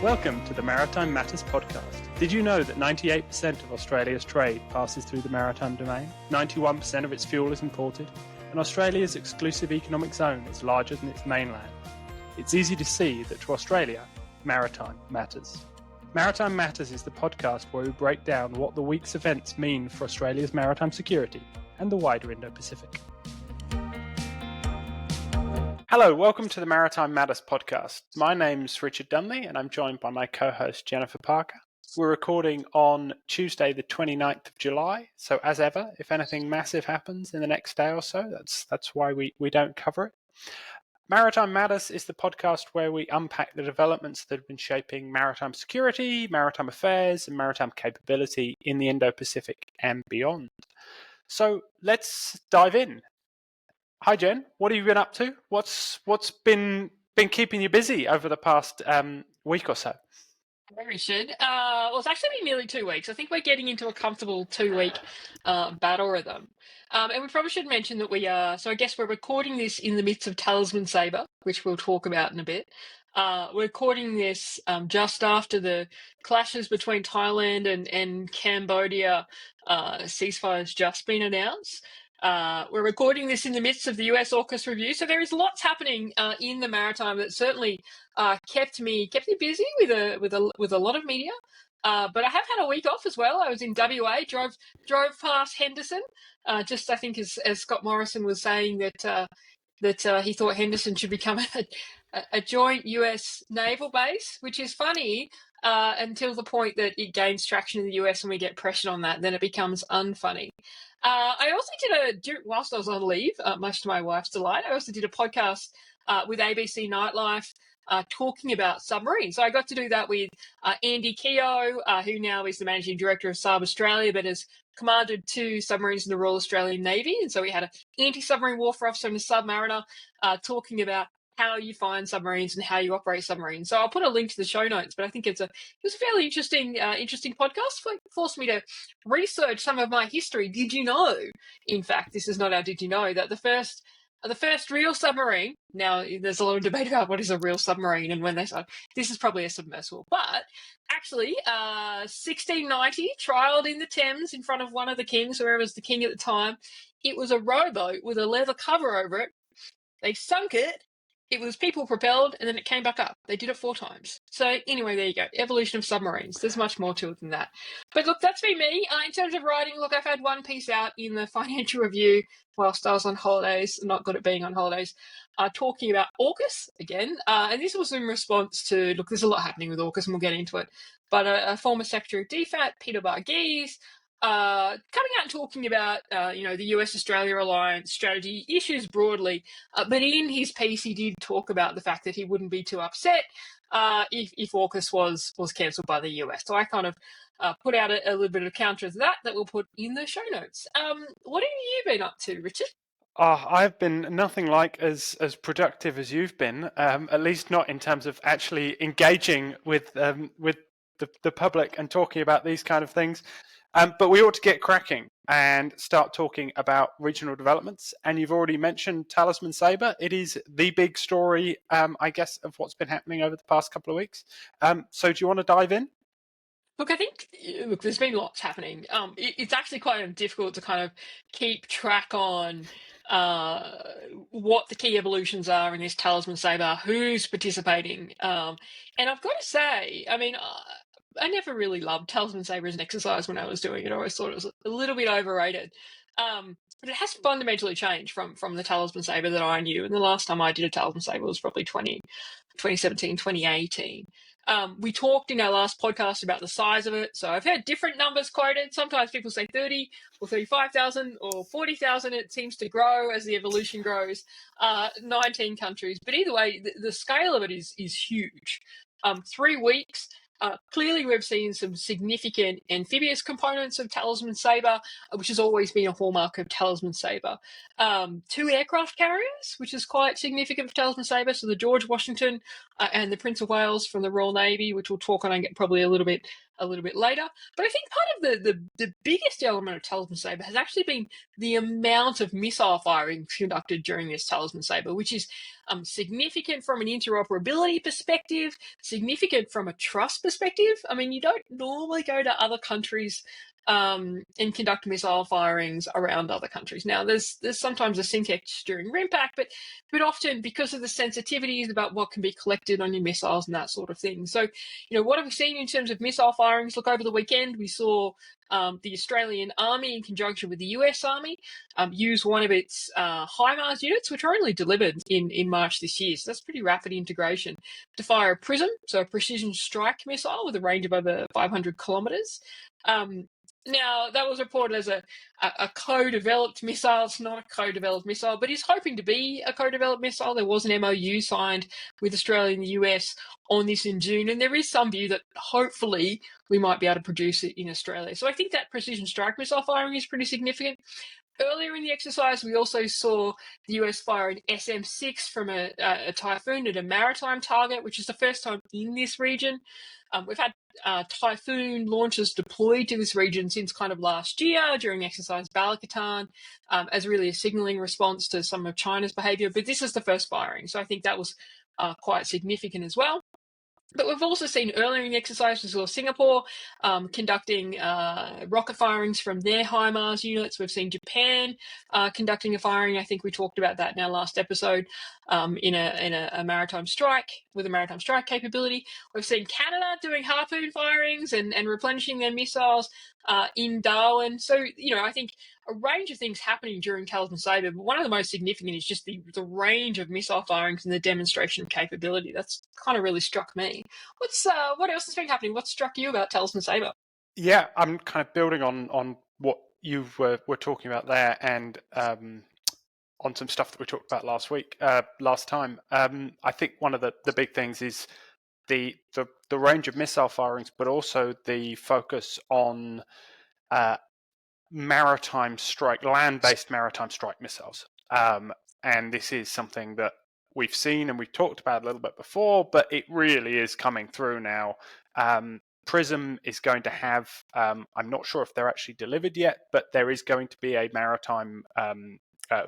Welcome to the Maritime Matters podcast. Did you know that 98% of Australia's trade passes through the maritime domain? 91% of its fuel is imported, and Australia's exclusive economic zone is larger than its mainland. It's easy to see that to Australia, maritime matters. Maritime Matters is the podcast where we break down what the week's events mean for Australia's maritime security and the wider Indo-Pacific. Hello, welcome to the Maritime Matters podcast. My name's Richard Dunley and I'm joined by my co-host Jennifer Parker. We're recording on Tuesday the 29th of July, so as ever, if anything massive happens in the next day or so, that's why we don't cover it. Maritime Matters is the podcast where we unpack the developments that have been shaping maritime security, maritime affairs and maritime capability in the Indo-Pacific and beyond. So let's dive in. Hi Jen, what have you been up to? What's been keeping you busy over the past week or so? Hey Richard. Well, it's actually been nearly 2 weeks. I think we're getting into a comfortable 2-week battle rhythm. And we probably should mention that we are, so I guess we're recording this in the midst of Talisman Sabre, which we'll talk about in a bit. We're recording this just after the clashes between Thailand and Cambodia ceasefire has just been announced. We're recording this in the midst of the US AUKUS review, so there is lots happening in the maritime that certainly kept me busy with a lot of media. But I have had a week off as well. I was in WA, drove past Henderson. Just I think as Scott Morrison was saying that he thought Henderson should become a joint US naval base, which is funny until the point that it gains traction in the US and we get pressured on that, then it becomes unfunny. I also whilst I was on leave, much to my wife's delight, I also did a podcast with ABC Nightlife talking about submarines. So I got to do that with Andy Keogh, who now is the Managing Director of Sabre Australia, but has commanded 2 submarines in the Royal Australian Navy. And so we had an anti-submarine warfare officer and a submariner talking about how you find submarines and how you operate submarines. So I'll put a link to the show notes, but I think it was a fairly interesting podcast. It forced me to research some of my history. Did you know, in fact, this is not our did you know, that the first real submarine, now there's a lot of debate about what is a real submarine and when they say this is probably a submersible, but actually 1690, trialled in the Thames in front of one of the kings, whoever was the king at the time. It was a rowboat with a leather cover over it. They sunk it. It was people propelled and then it came back up. They did it 4 times. So anyway, there you go. Evolution of submarines. There's much more to it than that. But look, that's been me. In terms of writing, look, I've had one piece out in the Financial Review whilst I was on holidays, not good at being on holidays, talking about AUKUS again. And this was in response to, look, there's a lot happening with AUKUS and we'll get into it. But a former Secretary of DFAT, Peter Varghese, coming out and talking about, the US-Australia alliance strategy issues broadly. But in his piece, he did talk about the fact that he wouldn't be too upset if AUKUS was cancelled by the US. So I kind of put out a little bit of counter to that we'll put in the show notes. What have you been up to, Richard? I've been nothing like as productive as you've been, at least not in terms of actually engaging with the public and talking about these kind of things. But we ought to get cracking and start talking about regional developments. And you've already mentioned Talisman Sabre. It is the big story, I guess, of what's been happening over the past couple of weeks. So do you want to dive in? Look, I think, there's been lots happening. It's actually quite difficult to kind of keep track on what the key evolutions are in this Talisman Sabre, who's participating. And I've got to say, I never really loved Talisman Sabre as an exercise when I was doing it. I always thought it was a little bit overrated. But it has fundamentally changed from the Talisman Sabre that I knew. And the last time I did a Talisman Sabre was probably 2017, 2018. We talked in our last podcast about the size of it. So I've heard different numbers quoted. Sometimes people say 30 or 35,000 or 40,000. It seems to grow as the evolution grows. 19 countries. But either way, the scale of it is huge. 3 weeks. Clearly, we've seen some significant amphibious components of Talisman Sabre, which has always been a hallmark of Talisman Sabre. 2 aircraft carriers, which is quite significant for Talisman Sabre. So the George Washington and the Prince of Wales from the Royal Navy, which we'll talk on probably a little bit later. But I think part of the biggest element of Talisman Sabre has actually been the amount of missile firing conducted during this Talisman Sabre, which is significant from an interoperability perspective, significant from a trust perspective. I mean, you don't normally go to other countries and conduct missile firings around other countries. Now, there's sometimes a syntax during RIMPAC, but often because of the sensitivities about what can be collected on your missiles and that sort of thing. So, what have we seen in terms of missile firings? Look, over the weekend, we saw the Australian Army, in conjunction with the US Army, use one of its HIMARS units, which were only delivered in March this year. So that's pretty rapid integration, to fire a PRISM, so a precision strike missile with a range of over 500 kilometres. Now, that was reported as a co-developed missile. It's not a co-developed missile, but is hoping to be a co-developed missile. There was an MOU signed with Australia and the US on this in June, and there is some view that hopefully we might be able to produce it in Australia. So I think that precision strike missile firing is pretty significant. Earlier in the exercise, we also saw the US fire an SM-6 from a Typhoon at a maritime target, which is the first time in this region. We've had Typhoon launches deployed to this region since kind of last year during exercise Balakatan as really a signalling response to some of China's behaviour. But this is the first firing, so I think that was quite significant as well. But we've also seen earlier in the exercise, we saw Singapore conducting rocket firings from their HIMARS units. We've seen Japan conducting a firing. I think we talked about that in our last episode in a maritime strike, with a maritime strike capability. We've seen Canada doing Harpoon firings and replenishing their missiles in Darwin. So, I think a range of things happening during Talisman Sabre, but one of the most significant is just the range of missile firings and the demonstration of capability. That's kind of really struck me. What else has been happening? What struck you about Talisman Sabre? Yeah, I'm kind of building on what you were talking about there, and on some stuff that we talked about last time. I think one of the big things is the range of missile firings, but also the focus on land-based maritime strike missiles. And this is something that we've seen and we've talked about a little bit before, but it really is coming through now. PRISM is going to have, I'm not sure if they're actually delivered yet, but there is going to be a maritime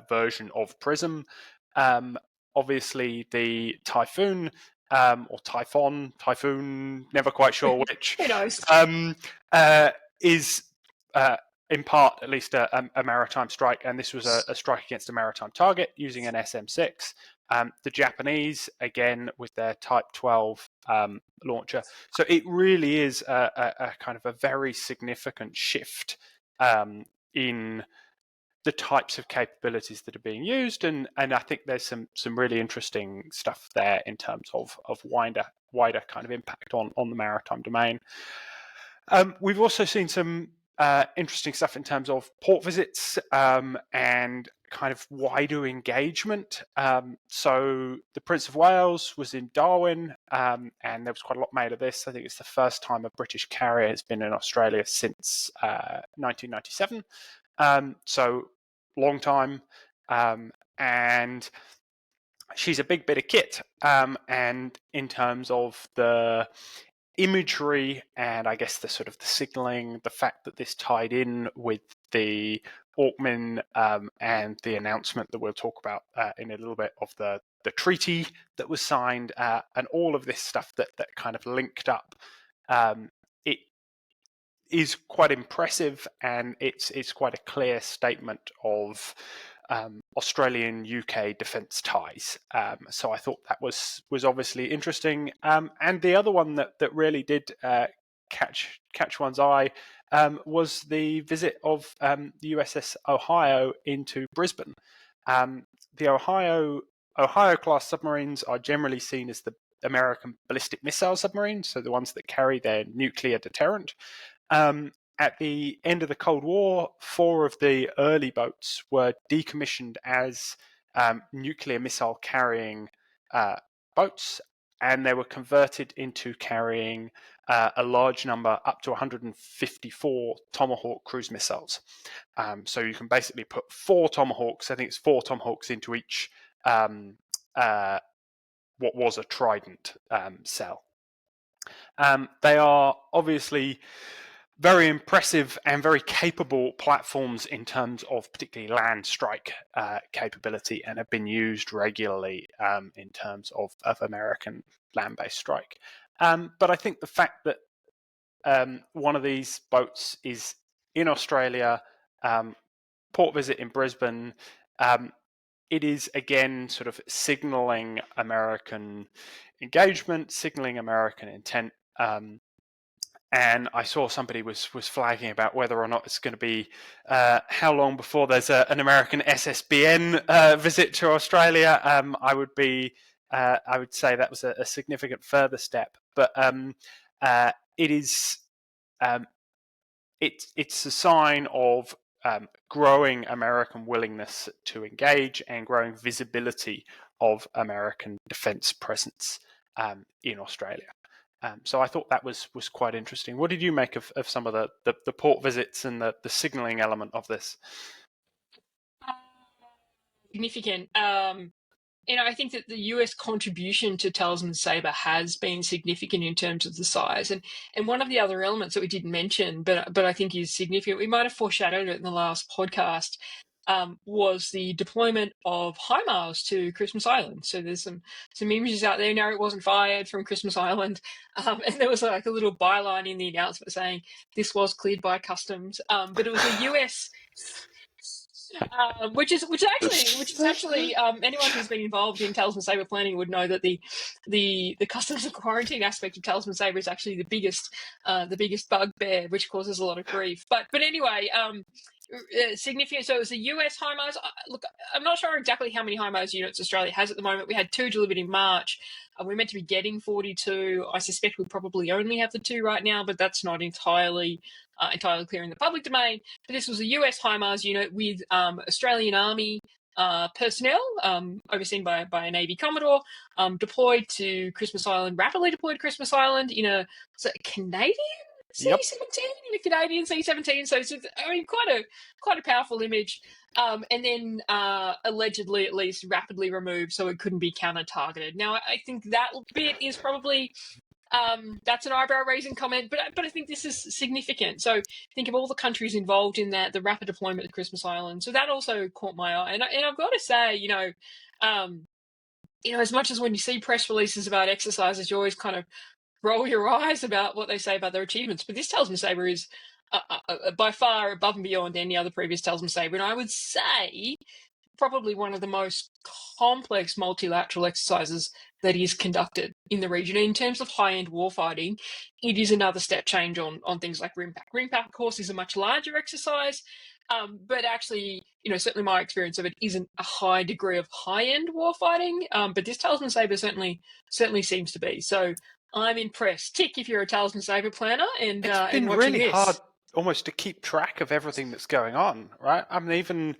version of PRISM. Obviously, the Typhoon, or Typhoon, never quite sure which, Who knows? is in part at least a maritime strike, and this was a strike against a maritime target using an SM-6. The Japanese, again, with their Type 12 launcher. So it really is a kind of a very significant shift in the types of capabilities that are being used, and I think there's some really interesting stuff there in terms of wider kind of impact on the maritime domain. We've also seen some interesting stuff in terms of port visits and kind of wider engagement. So the Prince of Wales was in Darwin, and there was quite a lot made of this. I think it's the first time a British carrier has been in Australia since 1997. So long time, and she's a big bit of kit. And in terms of the imagery and I guess the sort of the signalling, the fact that this tied in with the AUKUS and the announcement that we'll talk about in a little bit of the treaty that was signed, and all of this stuff that kind of linked up, it is quite impressive, and it's quite a clear statement of Australian UK defence ties. So I thought that was obviously interesting. And the other one that really did catch one's eye was the visit of the USS Ohio into Brisbane. The Ohio class submarines are generally seen as the American ballistic missile submarines, so the ones that carry their nuclear deterrent. At the end of the Cold War, 4 of the early boats were decommissioned as nuclear missile carrying boats, and they were converted into carrying a large number, up to 154 Tomahawk cruise missiles. So you can basically put 4 Tomahawks, I think it's 4 Tomahawks into each what was a Trident cell. They are obviously very impressive and very capable platforms in terms of particularly land strike capability, and have been used regularly in terms of American land-based strike. But I think the fact that one of these boats is in Australia, port visit in Brisbane, it is again sort of signalling American engagement, signalling American intent. And I saw somebody was flagging about whether or not it's going to be how long before there's an American SSBN visit to Australia. I would say that was a significant further step, but it is it's a sign of growing American willingness to engage and growing visibility of American defence presence in Australia. So I thought that was quite interesting. What did you make of some of the port visits and the signalling element of this? Significant. I think that the US contribution to Talisman Sabre has been significant in terms of the size. And one of the other elements that we didn't mention, but I think is significant, we might have foreshadowed it in the last podcast, was the deployment of HIMARS to Christmas Island. So there's some images out there. No, it wasn't fired from Christmas Island. And there was like a little byline in the announcement saying this was cleared by customs. But it was a US... which is actually anyone who's been involved in Talisman Sabre planning would know that the customs and quarantine aspect of Talisman Sabre is actually the biggest bugbear, which causes a lot of grief. But anyway, significant. So it was the US HIMARS. Look, I'm not sure exactly how many HIMARS units Australia has at the moment. We had 2 delivered in March. We're meant to be getting 42. I suspect we probably only have the 2 right now, but that's not entirely clear in the public domain. But this was a US HIMARS unit with Australian Army personnel, overseen by a Navy Commodore, deployed to Christmas Island, rapidly deployed to Christmas Island in a Canadian C-17, in a Canadian C-17. So it's, quite a powerful image. And then allegedly, at least, rapidly removed so it couldn't be counter-targeted. Now, I think that bit is probably... that's an eyebrow-raising comment, but I think this is significant. So think of all the countries involved in that, the rapid deployment to Christmas Island. So that also caught my eye. And I've got to say, as much as when you see press releases about exercises, you always kind of roll your eyes about what they say about their achievements. But this Talisman Sabre is by far above and beyond any other previous Talisman Sabre. And I would say probably one of the most complex multilateral exercises that is conducted in the region. In terms of high-end warfighting, it is another step change on things like RIMPAC. RIMPAC, of course, is a much larger exercise, but actually, certainly my experience of it isn't a high degree of high-end warfighting, but this Talisman Sabre certainly seems to be. So I'm impressed. Tick if you're a Talisman Sabre planner and it's been really hard almost to keep track of everything that's going on, right? I mean, even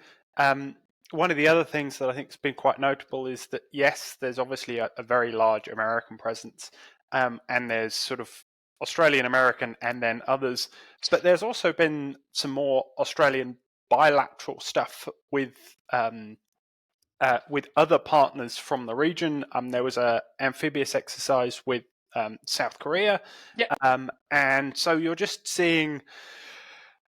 one of the other things that I think has been quite notable is that, yes, there's obviously a very large American presence, and there's sort of Australian, American, and then others. But there's also been some more Australian bilateral stuff with other partners from the region. There was an amphibious exercise with South Korea, and so you're just seeing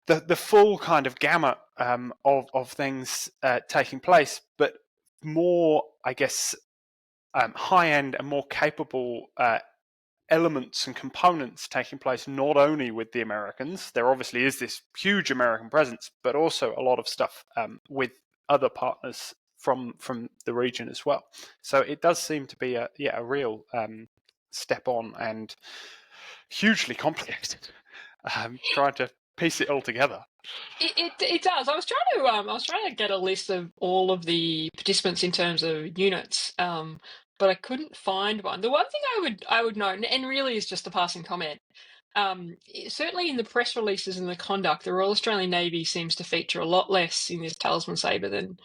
the full kind of gamut of things taking place, but more, I guess, high-end and more capable elements and components taking place not only with the Americans. There obviously is this huge American presence, but also a lot of stuff with other partners from the region as well. So it does seem to be a real step on and hugely complicated. Trying to piece it all together. It does. I was trying to get a list of all of the participants in terms of units, but I couldn't find one. The one thing I would note, and really is just a passing comment, certainly in the press releases and the conduct, the Royal Australian Navy seems to feature a lot less in this Talisman Sabre than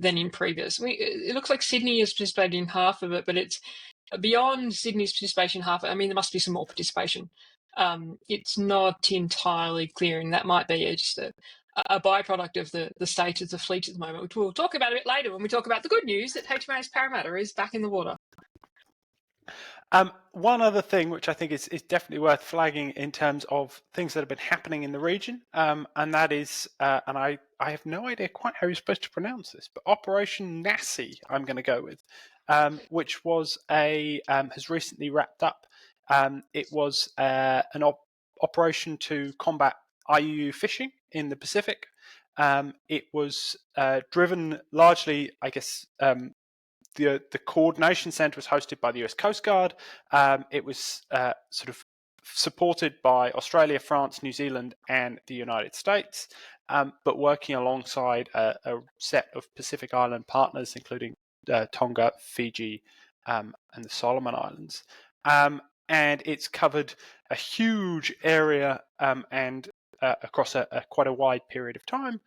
in previous. It looks like Sydney has participated in half of it, but it's beyond Sydney's participation half. I mean, there must be some more participation. It's not entirely clear, and that might be just a byproduct of the state of the fleet at the moment, which we'll talk about a bit later when we talk about the good news that HMAS Parramatta is back in the water. One other thing which I think is definitely worth flagging in terms of things that have been happening in the region, and that is, and I have no idea quite how you're supposed to pronounce this, but Operation Nasse, I'm going to go with, which was has recently wrapped up. It was an operation to combat IUU fishing in the Pacific. It was driven largely, I guess, the coordination center was hosted by the US Coast Guard. It was sort of supported by Australia, France, New Zealand, and the United States, but working alongside a set of Pacific Island partners, including Tonga, Fiji, and the Solomon Islands. And it's covered a huge area and across quite a wide period of time,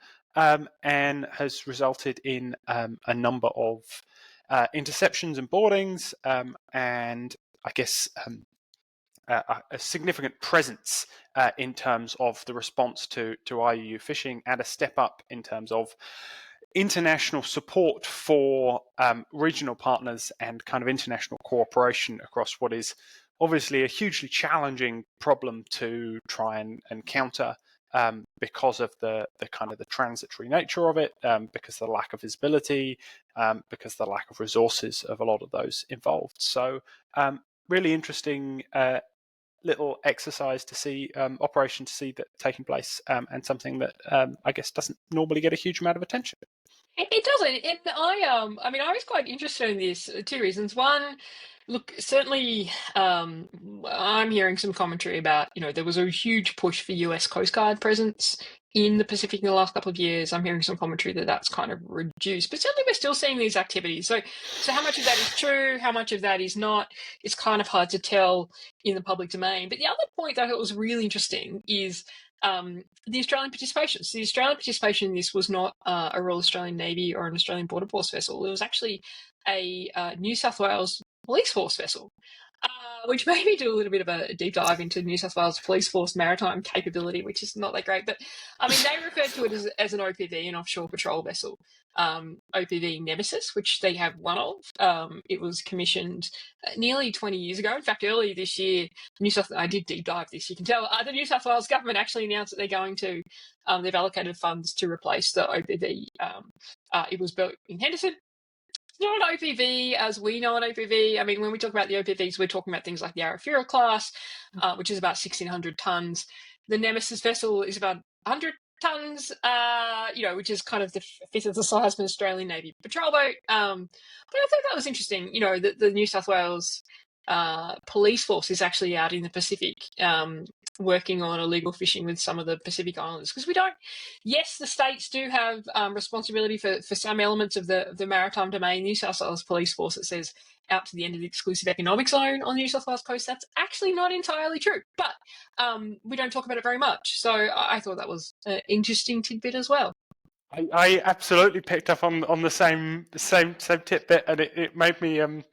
and has resulted in a number of interceptions and boardings, and I guess a significant presence in terms of the response to IUU fishing, and a step up in terms of international support for regional partners and kind of international cooperation across what is obviously a hugely challenging problem to try and counter, because of the kind of the transitory nature of it, because of the lack of visibility, because of the lack of resources of a lot of those involved. So really interesting little exercise to see, operation to see that taking place, and something that I guess doesn't normally get a huge amount of attention. It doesn't, and I mean, I was quite interested in this. Two reasons. One, look, certainly, I'm hearing some commentary about, there was a huge push for US Coast Guard presence in the Pacific in the last couple of years. I'm hearing some commentary that that's kind of reduced, but certainly we're still seeing these activities. So how much of that is true? How much of that is not? It's kind of hard to tell in the public domain. But the other point that I thought was really interesting is the Australian participation. So the Australian participation in this was not a Royal Australian Navy or an Australian Border Force vessel. It was actually a New South Wales Police Force vessel, which made me do a little bit of a deep dive into New South Wales Police Force maritime capability, which is not that great. But I mean, they referred to it as an OPV, an offshore patrol vessel, OPV Nemesis, which they have one of. It was commissioned nearly 20 years ago. In fact, earlier this year, I did deep dive this. You can tell the New South Wales government actually announced that they're going to, they've allocated funds to replace the OPV. It was built in Henderson. Not an OPV as we know an OPV. I mean, when we talk about the OPVs, we're talking about things like the Arafura class, which is about 1,600 tons. The Nemesis vessel is about 100 tons, which is kind of the fifth of the size of an Australian Navy patrol boat. But I thought that was interesting, that the New South Wales police force is actually out in the Pacific, working on illegal fishing with some of the Pacific Islanders, because yes, the states do have responsibility for some elements of the maritime domain. New South Wales Police Force, it says, out to the end of the exclusive economic zone on the New South Wales coast. That's actually not entirely true, but we don't talk about it very much. So I thought that was an interesting tidbit as well. I absolutely picked up on the same tidbit, and it made me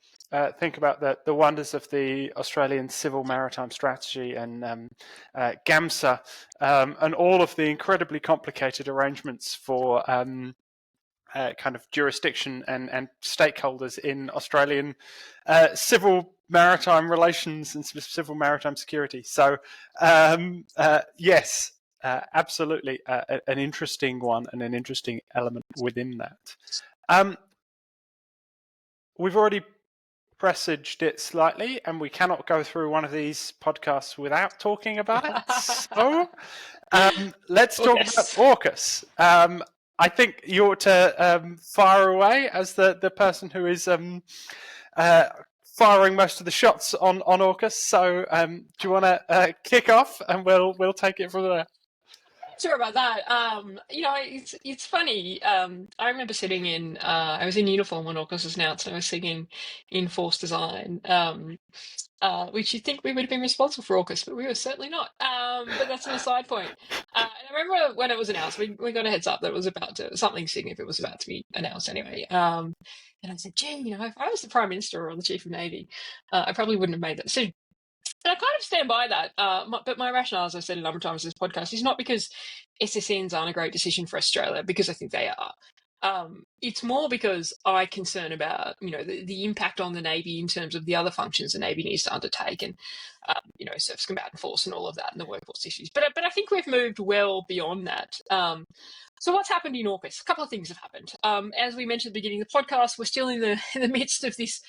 think about the wonders of the Australian Civil Maritime Strategy and GAMSA, and all of the incredibly complicated arrangements for kind of jurisdiction and stakeholders in Australian civil maritime relations and civil maritime security. So yes, absolutely an interesting one and an interesting element within that. We've already presaged it slightly, and we cannot go through one of these podcasts without talking about it. So let's talk about AUKUS. I think you ought to fire away as the person who is firing most of the shots on AUKUS. So do you want to kick off, and we'll take it from there? Sure about that. It's funny. I remember sitting in. I was in uniform when AUKUS was announced, and I was sitting in Force Design, which you'd think we would have been responsible for AUKUS, but we were certainly not. But that's an aside point. And I remember when it was announced, we got a heads up that it was something significant was about to be announced anyway. And I said, gee, if I was the Prime Minister or the Chief of Navy, I probably wouldn't have made that decision. And I kind of stand by that. But my rationale, as I've said a number of times in this podcast, is not because SSNs aren't a great decision for Australia, because I think they are. It's more because I concern about, the impact on the Navy in terms of the other functions the Navy needs to undertake, and surface combatant force and all of that, and the workforce issues. But I think we've moved well beyond that. So what's happened in AUKUS? A couple of things have happened. As we mentioned at the beginning of the podcast, we're still in the midst of this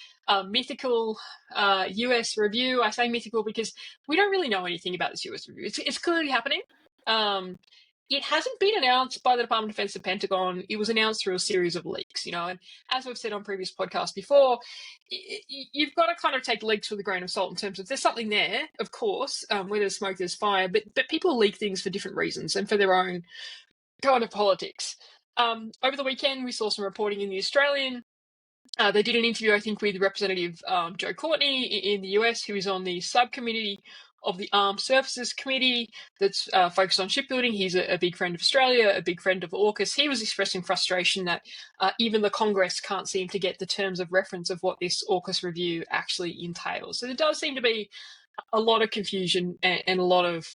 mythical US review. I say mythical because we don't really know anything about this US review. It's clearly happening. It hasn't been announced by the Department of Defense and Pentagon. It was announced through a series of leaks, and as we've said on previous podcasts before, you've got to kind of take leaks with a grain of salt in terms of there's something there, of course, where there's smoke, there's fire, but people leak things for different reasons and for their own kind of politics. Over the weekend, we saw some reporting in The Australian. They did an interview, I think, with Representative Joe Courtney in the US, who is on the subcommittee of the Armed Services Committee that's focused on shipbuilding. He's a big friend of Australia, a big friend of AUKUS. He was expressing frustration that even the Congress can't seem to get the terms of reference of what this AUKUS review actually entails. So there does seem to be a lot of confusion and a lot of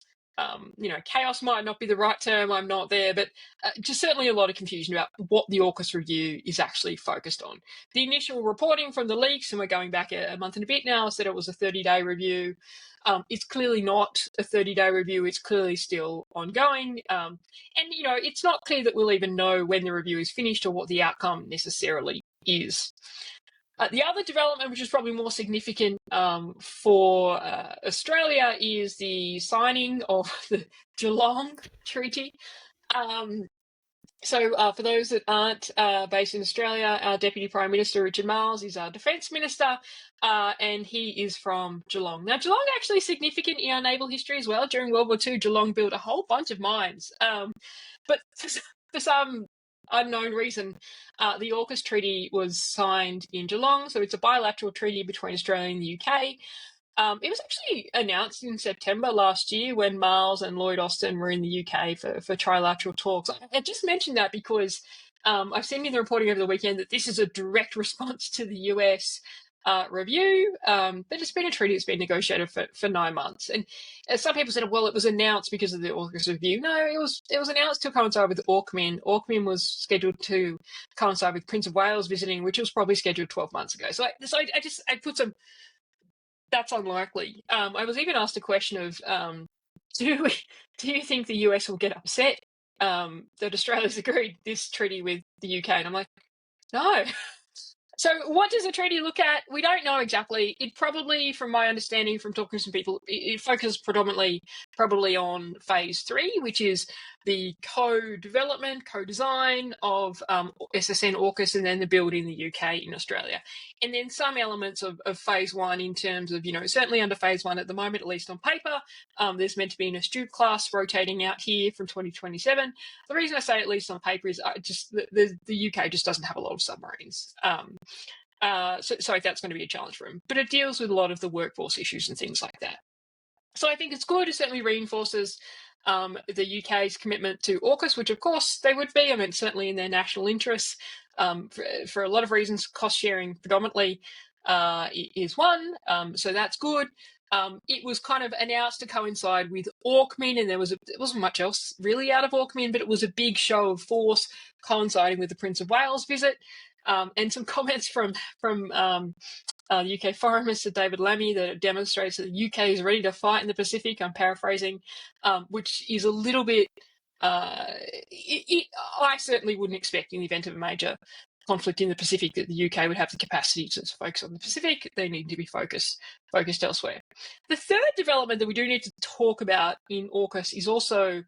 chaos might not be the right term. I'm not there, but just certainly a lot of confusion about what the AUKUS review is actually focused on. The initial reporting from the leaks, and we're going back a month and a bit now, said it was a 30-day review. It's clearly not a 30-day review. It's clearly still ongoing. And it's not clear that we'll even know when the review is finished or what the outcome necessarily is. The other development, which is probably more significant for Australia, is the signing of the Geelong Treaty. So for those that aren't based in Australia, our Deputy Prime Minister, Richard Marles, is our Defence Minister, and he is from Geelong. Now, Geelong actually is significant in our naval history as well. During World War II, Geelong built a whole bunch of mines. But for some unknown reason, the AUKUS Treaty was signed in Geelong, so it's a bilateral treaty between Australia and the UK. It was actually announced in September last year when Miles and Lloyd Austin were in the UK for trilateral talks. I just mentioned that because I've seen in the reporting over the weekend that this is a direct response to the US review, but it's been a treaty that's been negotiated for 9 months. And some people said, well, it was announced because of the AUKUS review. No, it was announced to coincide with AUKMIN. AUKMIN was scheduled to coincide with Prince of Wales visiting, which was probably scheduled 12 months ago. So I put some. That's unlikely. I was even asked a question of, do you think the US will get upset that Australia's agreed this treaty with the UK? And I'm like, no. So what does the treaty look at? We don't know exactly. It probably, from my understanding from talking to some people, it focuses predominantly probably on phase 3, which is the co-development, co-design of SSN AUKUS and then the build in the UK in Australia. And then some elements of phase 1 in terms of, certainly under phase 1 at the moment, at least on paper, there's meant to be an astute class rotating out here from 2027. The reason I say at least on paper is the UK just doesn't have a lot of submarines. So that's going to be a challenge for them. But it deals with a lot of the workforce issues and things like that. So I think it's good. It certainly reinforces the UK's commitment to AUKUS, which of course they would be. I mean, certainly in their national interests for a lot of reasons. Cost sharing predominantly is one. So that's good. It was kind of announced to coincide with AUKMIN, and there wasn't much else really out of AUKMIN, but it was a big show of force coinciding with the Prince of Wales visit. And some comments from the UK Foreign Minister David Lammy that demonstrates that the UK is ready to fight in the Pacific. I'm paraphrasing, which is a little bit. I certainly wouldn't expect in the event of a major conflict in the Pacific that the UK would have the capacity to focus on the Pacific. They need to be focused elsewhere. The third development that we do need to talk about in AUKUS is also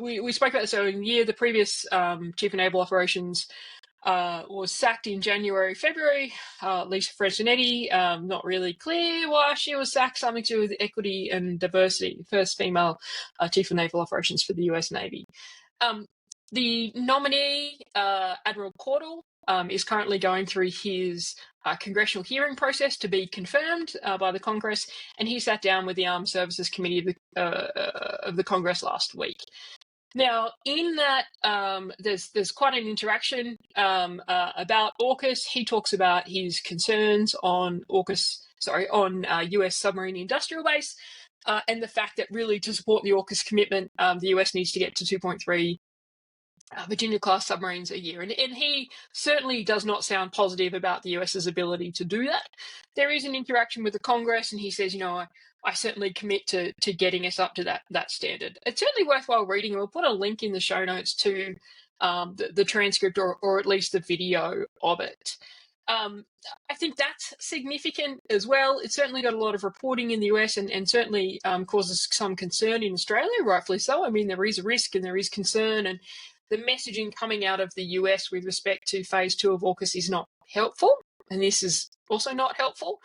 we spoke about this earlier in the year. The previous Chief of Naval Operations was sacked in January, February. Lisa Fresnetti, not really clear why she was sacked, something to do with equity and diversity, first female Chief of Naval Operations for the US Navy. The nominee, Admiral Caudle, is currently going through his congressional hearing process to be confirmed by the Congress, and he sat down with the Armed Services Committee of the Congress last week. Now, in that, there's quite an interaction about AUKUS. He talks about his concerns on US submarine industrial base, and the fact that really to support the AUKUS commitment, the US needs to get to 2.3 Virginia-class submarines a year. And he certainly does not sound positive about the US's ability to do that. There is an interaction with the Congress, and he says, I certainly commit to getting us up to that standard. It's certainly worthwhile reading. We'll put a link in the show notes to the transcript or at least the video of it. I think that's significant as well. It's certainly got a lot of reporting in the US and certainly causes some concern in Australia, rightfully so. I mean, there is a risk and there is concern, and the messaging coming out of the US with respect to phase 2 of AUKUS is not helpful, and this is also not helpful.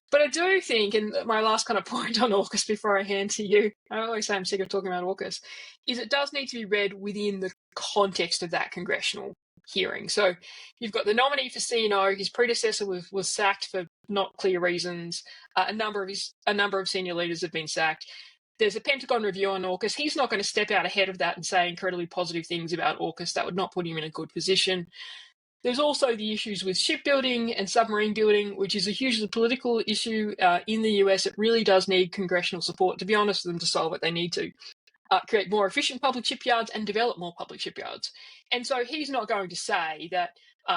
But I do think, and my last kind of point on AUKUS before I hand to you, I always say I'm sick of talking about AUKUS, is it does need to be read within the context of that congressional hearing. So you've got the nominee for C&O, his predecessor was sacked for not clear reasons. A number of senior leaders have been sacked. There's a Pentagon review on AUKUS. He's not going to step out ahead of that and say incredibly positive things about AUKUS. That would not put him in a good position. There's also the issues with shipbuilding and submarine building, which is a hugely political issue in the US. It really does need congressional support, to be honest with them, to solve it. They need to create more efficient public shipyards and develop more public shipyards. And so he's not going to say that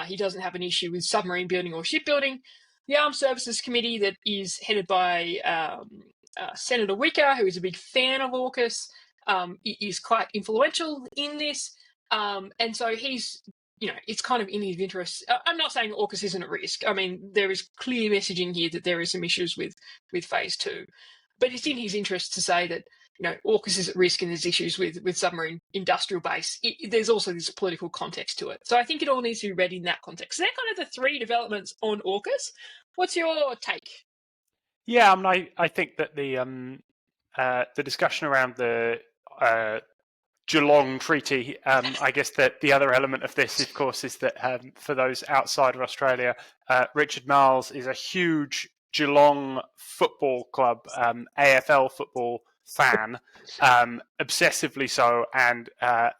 he doesn't have an issue with submarine building or shipbuilding. The Armed Services Committee, that is headed by Senator Wicker, who is a big fan of AUKUS, is quite influential in this. And so he's, it's kind of in his interest. I'm not saying AUKUS isn't at risk. I mean, there is clear messaging here that there is some issues with phase 2. But it's in his interest to say that, AUKUS is at risk and there's issues with submarine industrial base. There's also this political context to it. So I think it all needs to be read in that context. So they're kind of the three developments on AUKUS. What's your take? Yeah, I think that the discussion around the Geelong Treaty, I guess that the other element of this, of course, is that for those outside of Australia, Richard Marles is a huge Geelong Football Club, AFL football fan, obsessively so, and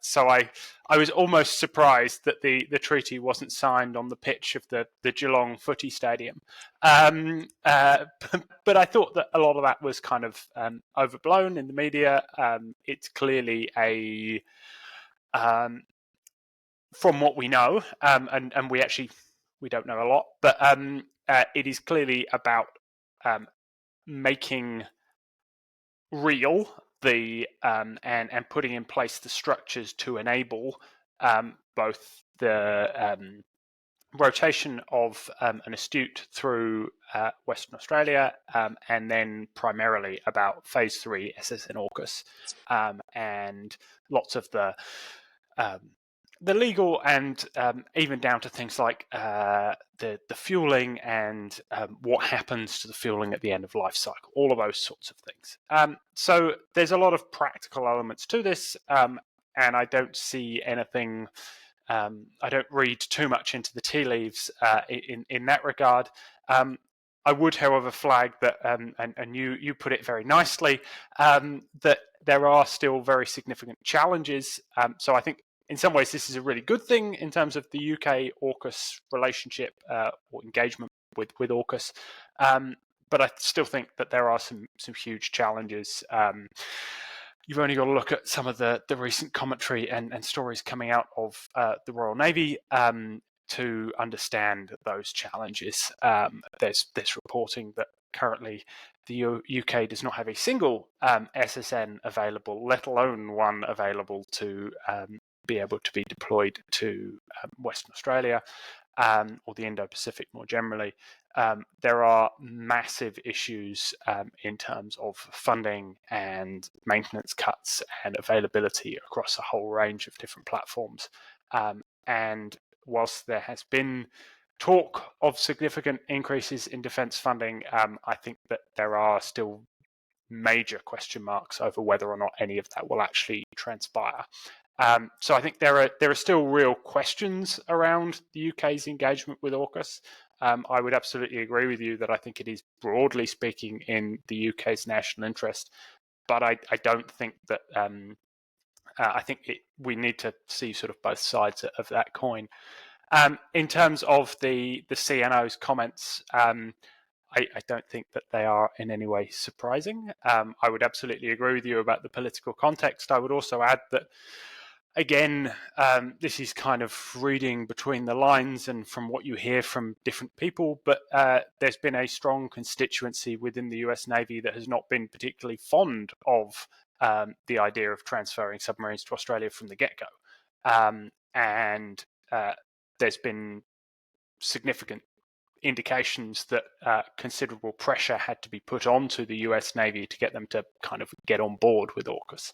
so I was almost surprised that the treaty wasn't signed on the pitch of the Geelong footy stadium. But I thought that a lot of that was kind of overblown in the media. It's clearly from what we know, and we don't know a lot, but it is clearly about making real the and putting in place the structures to enable both the rotation of an astute through Western Australia, and then primarily about phase 3 SSN AUKUS, and lots of the legal and even down to things like the fueling and what happens to the fueling at the end of life cycle, all of those sorts of things. So there's a lot of practical elements to this, and I don't see anything. I don't read too much into the tea leaves in that regard. I would, however, flag that, and you put it very nicely, that there are still very significant challenges. So I think in some ways this is a really good thing in terms of the UK AUKUS relationship or engagement with AUKUS. But I still think that there are some huge challenges. You've only got to look at some of the recent commentary and stories coming out of the Royal Navy to understand those challenges. There's reporting that currently the UK does not have a single SSN available, let alone one available to be able to be deployed to Western Australia or the Indo-Pacific more generally. There are massive issues in terms of funding and maintenance cuts and availability across a whole range of different platforms. And whilst there has been talk of significant increases in defence funding, I think that there are still major question marks over whether or not any of that will actually transpire. So I think there are still real questions around the UK's engagement with AUKUS. I would absolutely agree with you that I think it is, broadly speaking, in the UK's national interest, but I don't think that. I think we need to see sort of both sides of that coin. In terms of the CNO's comments, I don't think that they are in any way surprising. I would absolutely agree with you about the political context. I would also add that again, this is kind of reading between the lines and from what you hear from different people, but there's been a strong constituency within the US Navy that has not been particularly fond of the idea of transferring submarines to Australia from the get-go. And there's been significant indications that considerable pressure had to be put onto the US Navy to get them to kind of get on board with AUKUS.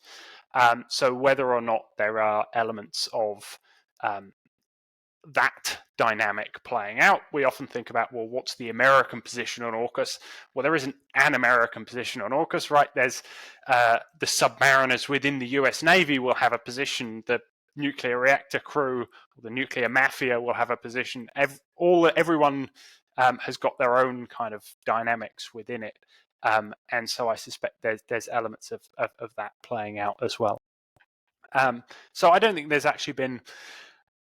So whether or not there are elements of that dynamic playing out, we often think about, well, what's the American position on AUKUS? Well, there isn't an American position on AUKUS, right? There's the submariners within the US Navy will have a position, the nuclear reactor crew, or the nuclear mafia will have a position. Everyone has got their own kind of dynamics within it. And so I suspect there's elements of that playing out as well. So I don't think there's actually been,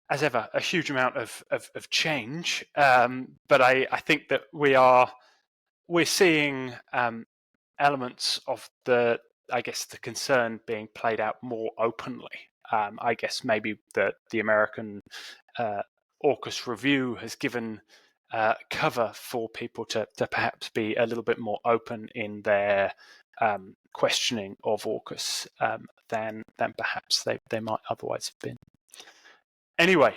as ever, a huge amount of change, but I think that we're seeing elements of the concern being played out more openly. I guess maybe the American AUKUS review has given cover for people to perhaps be a little bit more open in their questioning of AUKUS than perhaps they might otherwise have been. Anyway,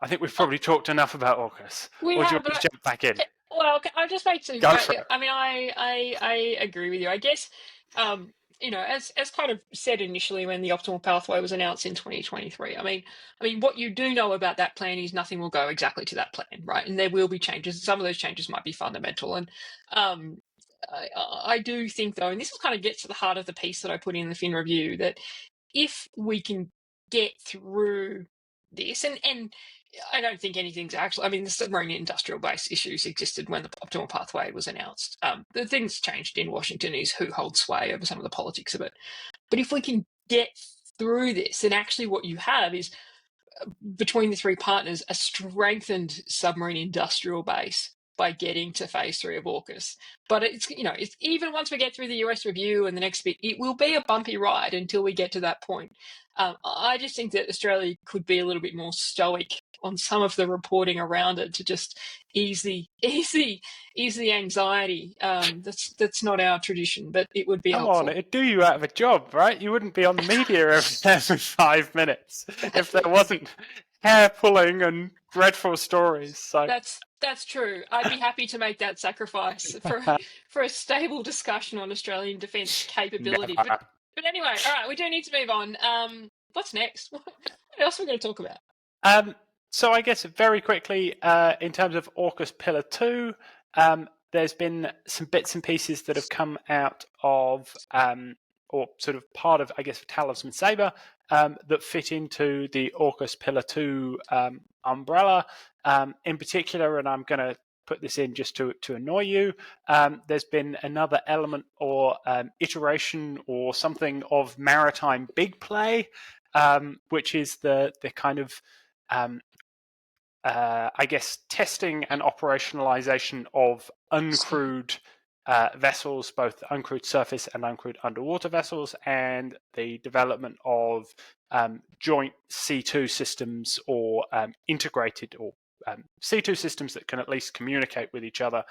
I think we've probably talked enough about AUKUS. Or do you want to jump back in? Well, I'll just make two. Go for it. I mean, I agree with you. I guess, as kind of said initially when the optimal pathway was announced in 2023. I mean, what you do know about that plan is nothing will go exactly to that plan, right? And there will be changes. Some of those changes might be fundamental. And I do think, though, and this kind of gets to the heart of the piece that I put in the Fin review, that if we can get through this, and I don't think anything's actually, I mean, the submarine industrial base issues existed when the optimal pathway was announced. The things changed in Washington is who holds sway over some of the politics of it. But if we can get through this, then actually what you have is, between the three partners, a strengthened submarine industrial base by getting to phase 3 of AUKUS. But it's even once we get through the US review and the next bit, it will be a bumpy ride until we get to that point. I just think that Australia could be a little bit more stoic on some of the reporting around it to just ease the anxiety. That's not our tradition, but it would be helpful. Come on, it'd do you out of a job, right? You wouldn't be on the media every 5 minutes if there wasn't hair pulling and dreadful stories. So that's true. I'd be happy to make that sacrifice for a stable discussion on Australian defence capability. But anyway, all right, we do need to move on. What's next? What else are we going to talk about? So I guess very quickly, in terms of AUKUS Pillar 2, there's been some bits and pieces that have come out of, or sort of part of, I guess, Talisman Sabre, that fit into the AUKUS Pillar 2 umbrella. In particular, and I'm going to put this in just to annoy you, there's been another element or iteration or something of Maritime Big play, which is the kind of I guess testing and operationalization of uncrewed vessels, both uncrewed surface and uncrewed underwater vessels, and the development of joint C2 systems or integrated or C2 systems that can at least communicate with each other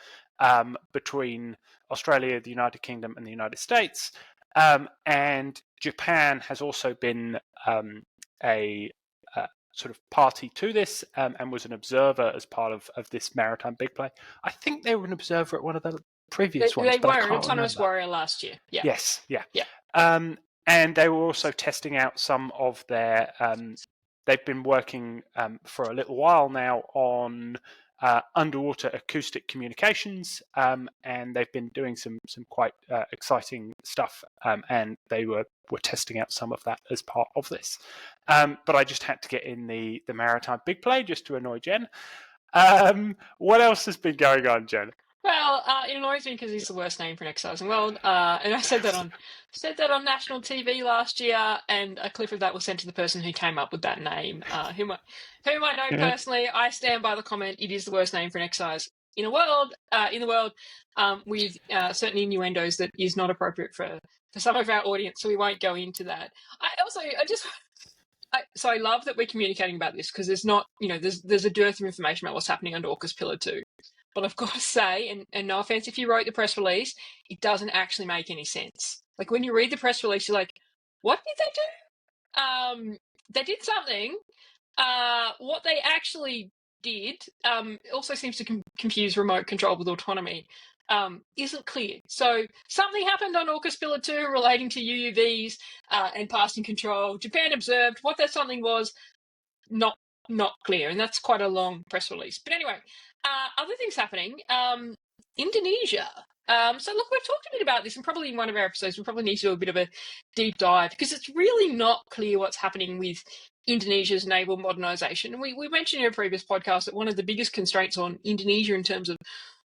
between Australia, the United Kingdom, and the United States. And Japan has also been a sort of party to this and was an observer as part of this Maritime Big play. I think they were an observer at one of the previous ones. They were an Autonomous Warrior last year. Yeah. Yes, yeah. And they were also testing out some of their... they've been working for a little while now on underwater acoustic communications, and they've been doing some quite exciting stuff, and they were testing out some of that as part of this. But I just had to get in the Maritime Big play just to annoy Jen. What else has been going on, Jen? Well, it annoys me because he's the worst name for an exercise in the world, and I said that on national TV last year, and a clip of that was sent to the person who came up with that name, whom I know personally. I stand by the comment. It is the worst name for an exercise in the world, with certain innuendos that is not appropriate for some of our audience, so we won't go into that. I love that we're communicating about this because there's not, there's a dearth of information about what's happening under AUKUS Pillar 2. But I've got to say, and no offense if you wrote the press release, it doesn't actually make any sense. Like when you read the press release, you're like, what did they do? They did something. What they actually did also seems to confuse remote control with autonomy. Isn't clear. So something happened on AUKUS Pillar 2 relating to UUVs and passing control. Japan observed what that something was, not clear, and that's quite a long press release. But anyway, other things happening. Indonesia. So look, we've talked a bit about this, and probably in one of our episodes, we probably need to do a bit of a deep dive because it's really not clear what's happening with Indonesia's naval modernisation. And we mentioned in a previous podcast that one of the biggest constraints on Indonesia in terms of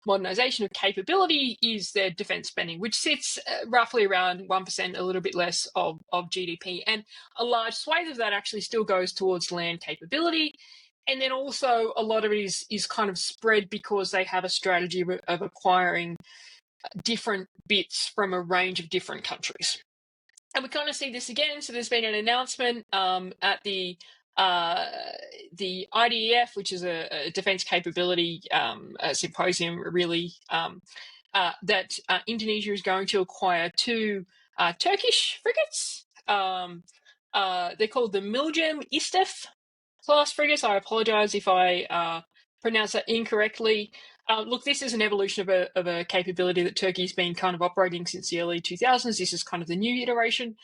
modernisation of capability is their defence spending, which sits roughly around 1%, a little bit less of GDP. And a large swathe of that actually still goes towards land capability. And then also a lot of it is kind of spread because they have a strategy of acquiring different bits from a range of different countries. And we kind of see this again. So there's been an announcement at the IDEF, which is a defence capability symposium, really, that Indonesia is going to acquire 2 Turkish frigates. They're called the Milgem Istef class frigates. I apologise if I pronounce that incorrectly. Look, this is an evolution of a capability that Turkey's been kind of operating since the early 2000s. This is kind of the new iteration.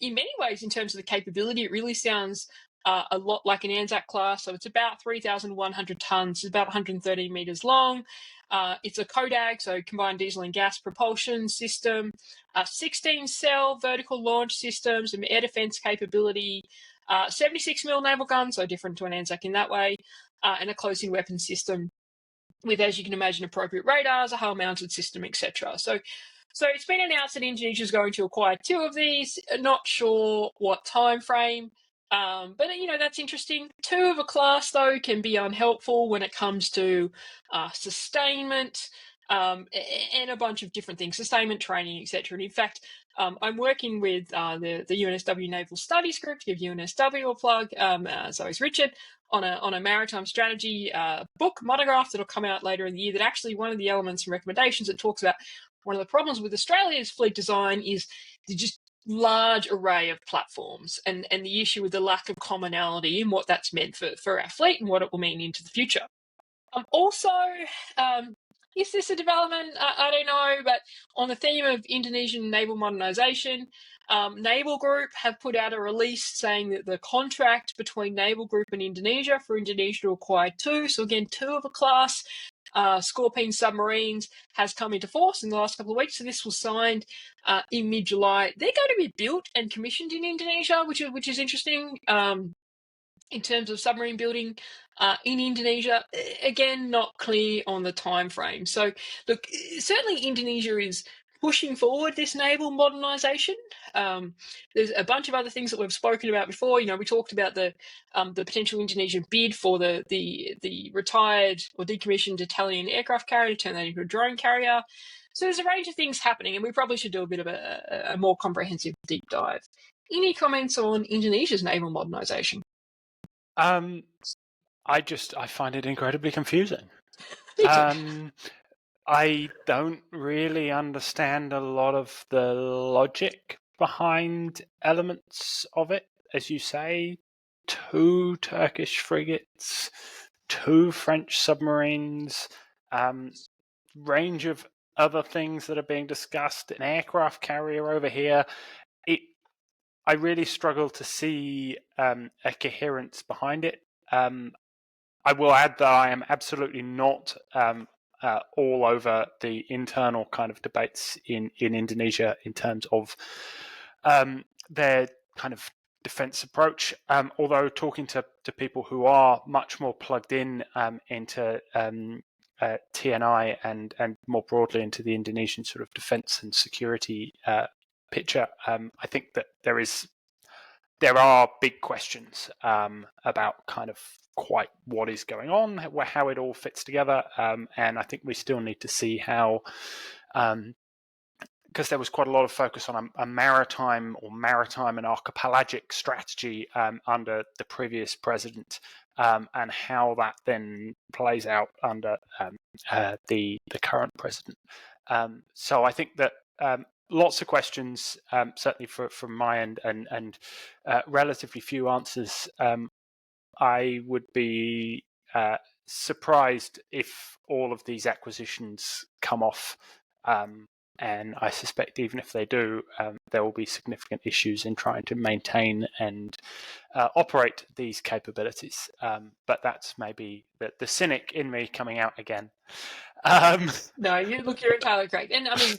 In many ways, in terms of the capability, it really sounds a lot like an Anzac class. So it's about 3,100 tonnes. It's about 130 metres long. It's a CODAG, so combined diesel and gas propulsion system, 16-cell vertical launch system, some air defence capability, 76mm naval gun, so different to an Anzac in that way, and a close-in weapon system with, as you can imagine, appropriate radars, a hull-mounted system, etc. So it's been announced that Indonesia is going to acquire 2 of these. Not sure what time frame, but that's interesting. 2 of a class though can be unhelpful when it comes to sustainment and a bunch of different things, sustainment training, etc. And in fact, I'm working with the UNSW Naval Studies Group, to give UNSW a plug. So is Richard on a maritime strategy book monograph that'll come out later in the year. That actually one of the elements and recommendations that talks about one of the problems with Australia's fleet design is the just large array of platforms and the issue with the lack of commonality and what that's meant for our fleet and what it will mean into the future. Also, is this a development? I don't know, but on the theme of Indonesian naval modernisation, Naval Group have put out a release saying that the contract between Naval Group and Indonesia for Indonesia to acquire 2, so again 2 of a class, Scorpene submarines, has come into force in the last couple of weeks. So this was signed in mid-July. They're going to be built and commissioned in Indonesia, which is interesting. In terms of submarine building in Indonesia, again, not clear on the time frame. So, look, certainly Indonesia is pushing forward this naval modernisation. There's a bunch of other things that we've spoken about before. We talked about the potential Indonesian bid for the retired or decommissioned Italian aircraft carrier to turn that into a drone carrier. So there's a range of things happening, and we probably should do a bit of a more comprehensive deep dive. Any comments on Indonesia's naval modernisation? I find it incredibly confusing. Me too. I don't really understand a lot of the logic behind elements of it. As you say, 2 Turkish frigates, 2 French submarines, range of other things that are being discussed, an aircraft carrier over here. I really struggle to see a coherence behind it. I will add that I am absolutely not all over the internal kind of debates in Indonesia in terms of their kind of defense approach. Although talking to people who are much more plugged in into TNI and more broadly into the Indonesian sort of defense and security picture, I think that there are big questions about kind of quite what is going on, how it all fits together, and I think we still need to see how because there was quite a lot of focus on a maritime and archipelagic strategy under the previous president, and how that then plays out under the current president. So I think that lots of questions, certainly from my end, and relatively few answers. I would be surprised if all of these acquisitions come off. And I suspect even if they do, there will be significant issues in trying to maintain and operate these capabilities. But that's maybe the cynic in me coming out again. No, you're entirely correct. And I mean,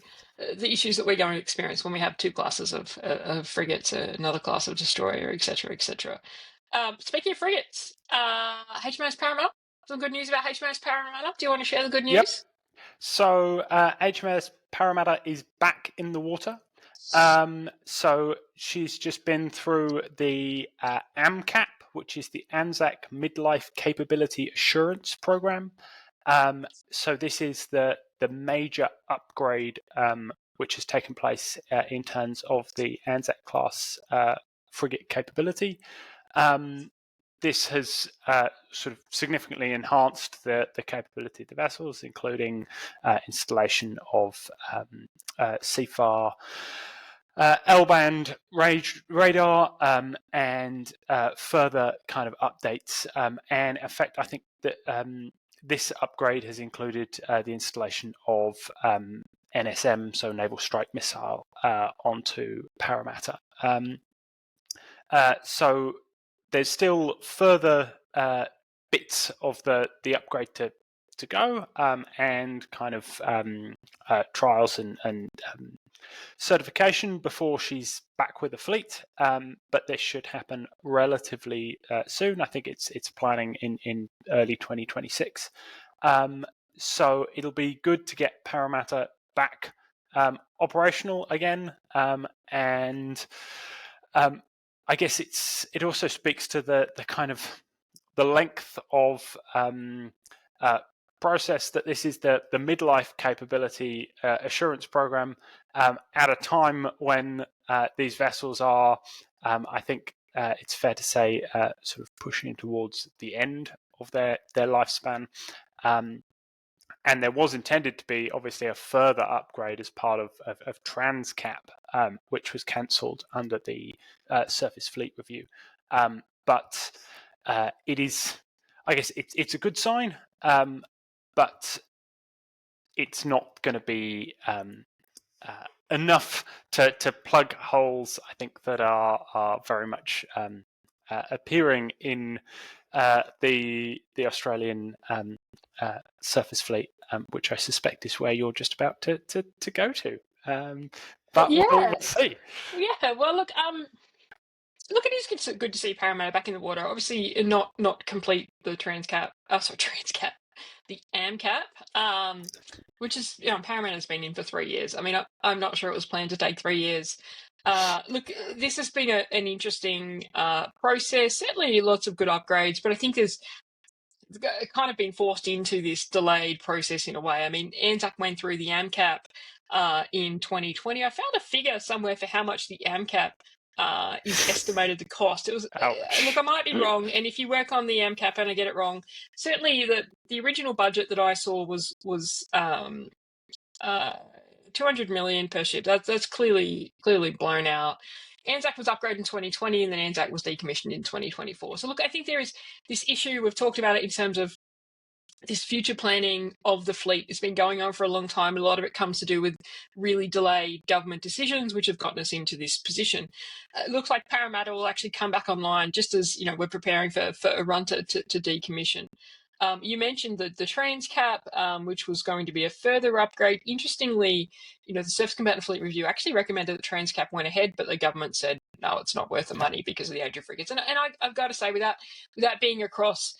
the issues that we're going to experience when we have two classes of frigates, another class of destroyer, etc., etc. Speaking of frigates, HMAS Parramatta. Some good news about HMAS Parramatta. Do you want to share the good news? Yep. So HMAS Parramatta is back in the water. So she's just been through the AMCAP, which is the ANZAC Midlife Capability Assurance Program. So this is the major upgrade which has taken place in terms of the ANZAC class frigate capability. This has sort of significantly enhanced the capability of the vessels, including installation of CFAR L-band radar and further kind of updates. And in fact, I think that this upgrade has included the installation of NSM, so Naval Strike Missile, onto Parramatta. So there's still further bits of the upgrade to go, and kind of trials and certification before she's back with the fleet. But this should happen relatively soon. I think it's planning in early 2026. So it'll be good to get Parramatta back operational again, and I guess it also speaks to the kind of the length of process that this is the midlife capability assurance program at a time when these vessels are, I think it's fair to say, sort of pushing towards the end of their lifespan. And there was intended to be obviously a further upgrade as part of Transcap, which was cancelled under the Surface Fleet Review. But it is, I guess, it's a good sign, but it's not going to be enough to plug holes, I think, that are very much appearing in the Australian surface fleet, which I suspect is where you're just about to go to. But yeah. we'll see. Yeah. Well, look, it is good to see Parramatta back in the water. Obviously, not complete the Transcap. The AMCAP, which is, Parramatta's been in for 3 years. I mean, I'm not sure it was planned to take 3 years. Look, this has been an interesting process. Certainly, lots of good upgrades, but I think there's kind of been forced into this delayed process in a way. I mean, ANZAC went through the AMCAP in 2020. I found a figure somewhere for how much the AMCAP is estimated to cost. It was look, I might be wrong, and if you work on the AMCAP and I get it wrong, certainly the original budget that I saw was 200 million per ship. That's clearly blown out. ANZAC was upgraded in 2020, and then ANZAC was decommissioned in 2024. So look, I think there is this issue. We've talked about it in terms of this future planning of the fleet. It's been going on for a long time. A lot of it comes to do with really delayed government decisions, which have gotten us into this position. It looks like Parramatta will actually come back online just as we're preparing for a run to decommission. You mentioned the Transcap, which was going to be a further upgrade. Interestingly, the Surface Combatant Fleet Review actually recommended that Transcap went ahead, but the government said, no, it's not worth the money because of the age of frigates. And I've got to say, without being across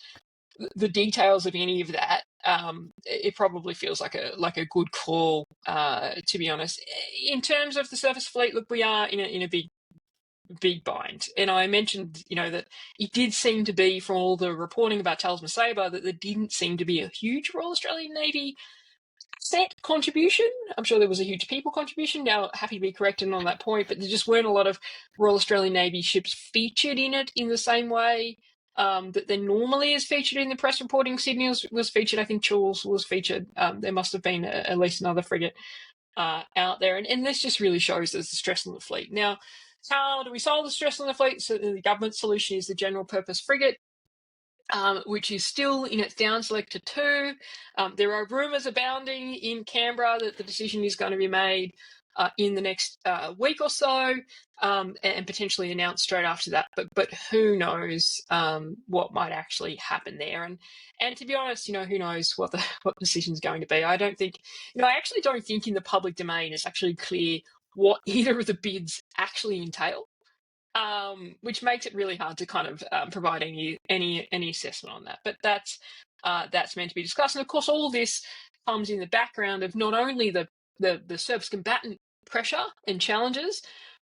the details of any of that, it probably feels like a good call, to be honest. In terms of the surface fleet, look, we are in a big bind. And I mentioned, that it did seem to be, from all the reporting about Talisman Sabre, that there didn't seem to be a huge Royal Australian Navy asset contribution. I'm sure there was a huge people contribution. Now, happy to be corrected on that point, but there just weren't a lot of Royal Australian Navy ships featured in it in the same way that there normally is featured in the press reporting. Sydney was featured. I think Choules was featured. There must have been at least another frigate out there. And this just really shows there's the stress on the fleet. Now, how do we solve the stress on the fleet? So the government solution is the general purpose frigate. Which is still in its down select to 2. There are rumours abounding in Canberra that the decision is going to be made in the next week or so, and potentially announced straight after that. But who knows what might actually happen there? And to be honest, who knows what the decision is going to be? I don't think, I actually don't think in the public domain it's actually clear what either of the bids actually entail. Which makes it really hard to kind of provide any assessment on that. But that's meant to be discussed. And of course, all of this comes in the background of not only the service combatant pressure and challenges,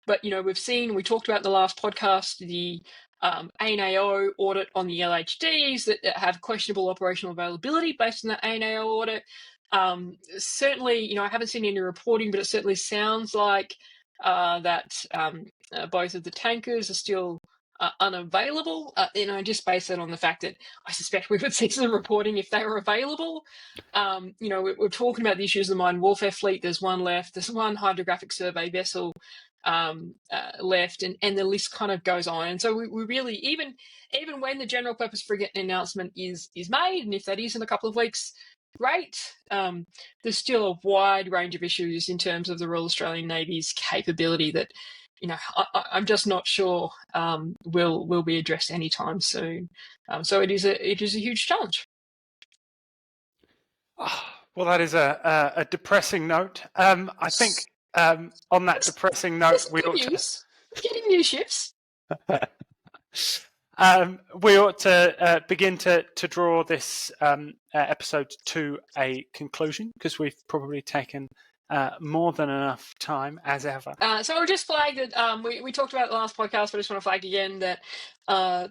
but we talked about in the last podcast the ANAO audit on the LHDs that have questionable operational availability based on the ANAO audit. Certainly, I haven't seen any reporting, but it certainly sounds like that both of the tankers are still unavailable. Just based it on the fact that I suspect we would see some reporting if they were available. We're talking about the issues of the mine warfare fleet. There's one left. There's one hydrographic survey vessel left, and the list kind of goes on. And so we really, even when the general purpose frigate announcement is made, and if that is in a couple of weeks, great. There's still a wide range of issues in terms of the Royal Australian Navy's capability that, I'm just not sure will be addressed anytime soon. So it is a huge challenge. Well, that is a depressing note. I think on that depressing note, we ought news. Getting new ships. We ought to begin to draw this episode to a conclusion, because we've probably taken more than enough time, as ever. So I'll just flag that we talked about it the last podcast, but I just want to flag again that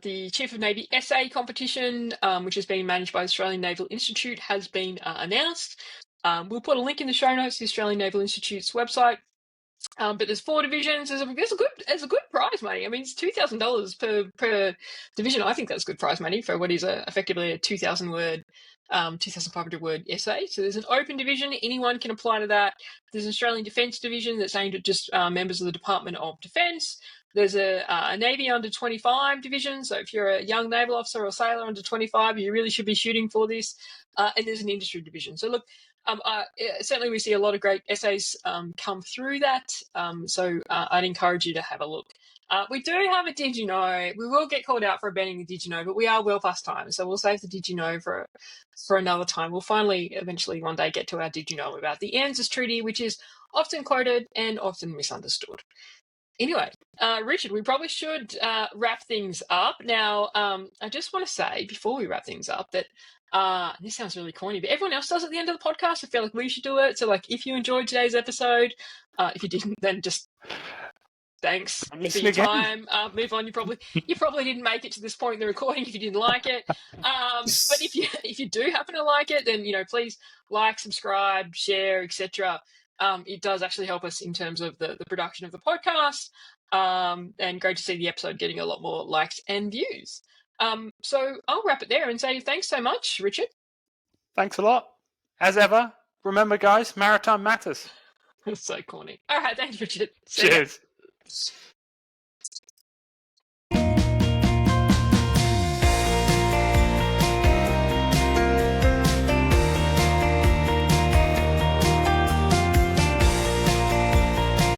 the Chief of Navy essay competition, which is being managed by the Australian Naval Institute, has been announced. We'll put a link in the show notes to the Australian Naval Institute's website. But there's 4 divisions. There's a good prize money. I mean, it's $2,000 per division. I think that's good prize money for what is effectively a 2,500 word essay. So there's an open division. Anyone can apply to that. There's an Australian Defence division that's aimed at just members of the Department of Defence. There's a Navy under 25 division. So if you're a young naval officer or sailor under 25, you really should be shooting for this. And there's an industry division. So look, certainly we see a lot of great essays come through that. So I'd encourage you to have a look. We do have a Did You Know. We will get called out for abandoning the Did You Know, but we are well past time. So we'll save the Did You Know for another time. We'll eventually one day get to our Did You Know about the ANZUS Treaty, which is often quoted and often misunderstood. Anyway, Richard, we probably should wrap things up. Now, I just want to say before we wrap things up that this sounds really corny, but everyone else does at the end of the podcast. I feel like we should do it. So, if you enjoyed today's episode, if you didn't, then just thanks for your time. Move on. You probably didn't make it to this point in the recording if you didn't like it. But if you do happen to like it, then please like, subscribe, share, etc. It does actually help us in terms of the production of the podcast. And great to see the episode getting a lot more likes and views. So I'll wrap it there and say thanks so much, Richard. Thanks a lot. As ever, remember, guys, maritime matters. That's so corny. All right, thanks, Richard. Cheers.